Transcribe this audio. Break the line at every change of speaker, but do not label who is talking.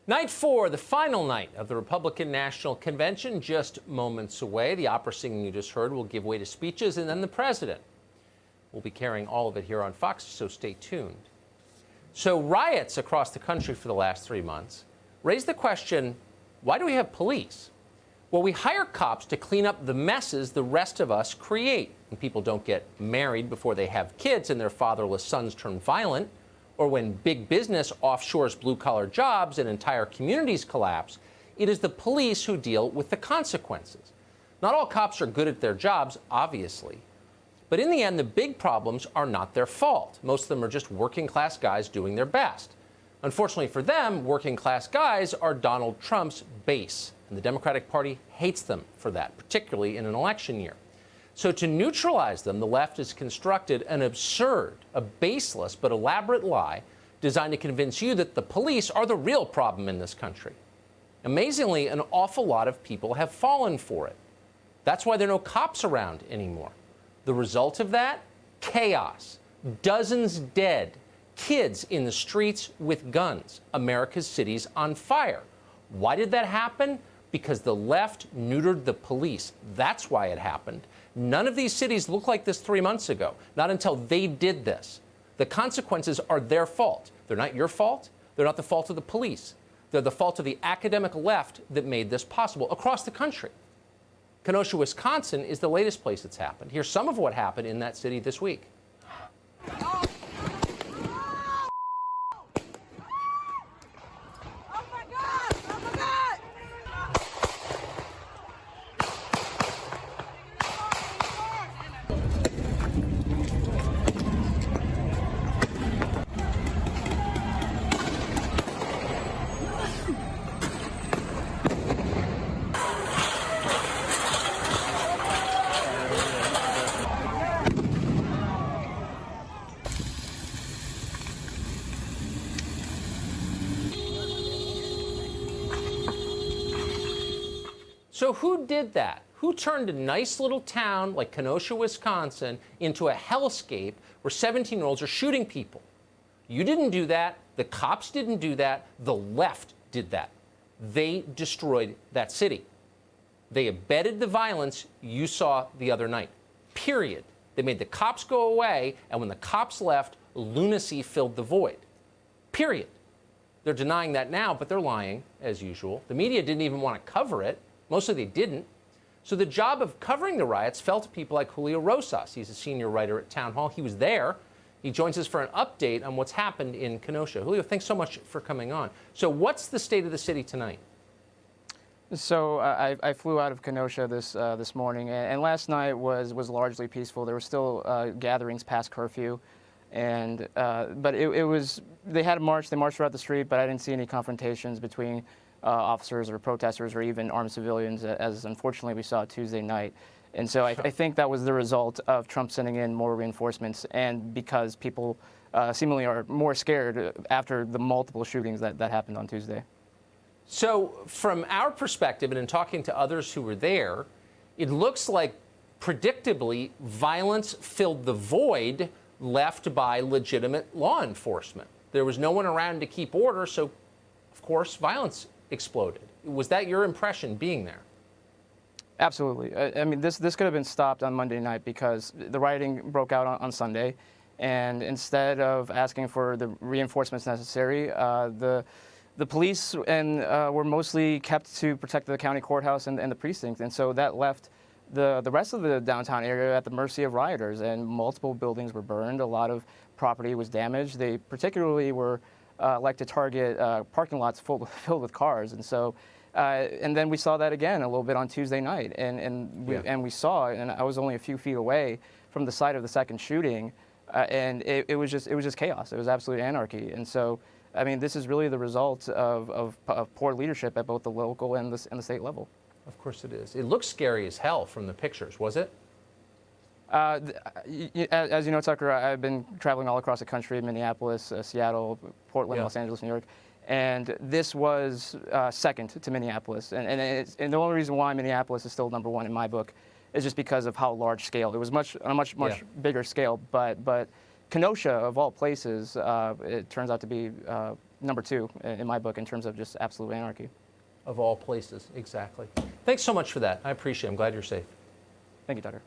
Night 4, the final night of the Republican National Convention, just moments away. The opera singing you just heard will give way to speeches, and then the president. We'll be carrying all of it here on Fox, so stay tuned. So riots across the country for the last 3 months raise the question, why do we have police? Well, we hire cops to clean up the messes the rest of us create. When people don't get married before they have kids and their fatherless sons turn violent, or when big business offshores blue-collar jobs and entire communities collapse, it is the police who deal with the consequences. Not all cops are good at their jobs, obviously. But in the end, the big problems are not their fault. Most of them are just working-class guys doing their best. Unfortunately for them, working-class guys are Donald Trump's base, and the Democratic Party hates them for that, particularly in an election year. So to neutralize them, the left has constructed an absurd, a baseless but elaborate lie designed to convince you that the police are the real problem in this country. Amazingly, an awful lot of people have fallen for it. That's why there are no cops around anymore. The result of that? Chaos. Dozens dead. Kids in the streets with guns. America's cities on fire. Why did that happen? Because the left neutered the police. That's why it happened. None of these cities looked like this 3 months ago, not until they did this. The consequences are their fault. They're not your fault. They're not the fault of the police. They're the fault of the academic left that made this possible across the country. Kenosha, Wisconsin is the latest place it's happened. Here's some of what happened in that city this week. So who did that? Who turned a nice little town like Kenosha, Wisconsin into a hellscape where 17-year-olds are shooting people? You didn't do that. The cops didn't do that. The left did that. They destroyed that city. They abetted the violence you saw the other night. Period. They made the cops go away, and when the cops left, lunacy filled the void. Period. They're denying that now, but they're lying, as usual. The media didn't even want to cover it. Mostly they didn't. So the job of covering the riots fell to people like Julio Rosas. He's a senior writer at TownHall. He was there. He joins us for an update on what's happened in Kenosha. Julio, thanks so much for coming on. So what's the state of the city tonight?
So I flew out of Kenosha this morning, and last night was largely peaceful. There were still gatherings past curfew, and but it was, they had a march. They marched throughout the street, but I didn't see any confrontations between officers or protesters or even armed civilians, as unfortunately we saw Tuesday night. And so I think that was the result of Trump sending in more reinforcements, and because people seemingly are more scared after the multiple shootings that happened on Tuesday.
So from our perspective, and in talking to others who were there, it looks like, predictably, violence filled the void left by legitimate law enforcement. There was no one around to keep order, so, of course, violence exploded. Was that your impression being there?
Absolutely. I mean, this could have been stopped on Monday night because the rioting broke out on Sunday, and instead of asking for the reinforcements necessary, the police were mostly kept to protect the county courthouse and the precinct, and so that left the rest of the downtown area at the mercy of rioters, and multiple buildings were burned. A lot of property was damaged. They particularly were like to target parking lots filled with cars, and so and then we saw that again a little bit on Tuesday night, and we saw, and I was only a few feet away from the site of the second shooting, and it was just chaos. It was absolute anarchy, and so I mean, this is really the result of poor leadership at both the local and the state level.
Of course it is. It looks scary as hell from the pictures, was it?
As you know, Tucker, I've been traveling all across the country, Minneapolis, Seattle, Portland, Los Angeles, New York, and this was second to Minneapolis. And the only reason why Minneapolis is still #1 in my book is just because of how large scale. It was on a much bigger scale, but Kenosha, of all places, it turns out to be number 2 in my book in terms of just absolute anarchy.
Of all places, exactly. Thanks so much for that. I appreciate it. I'm glad you're safe.
Thank you, Tucker.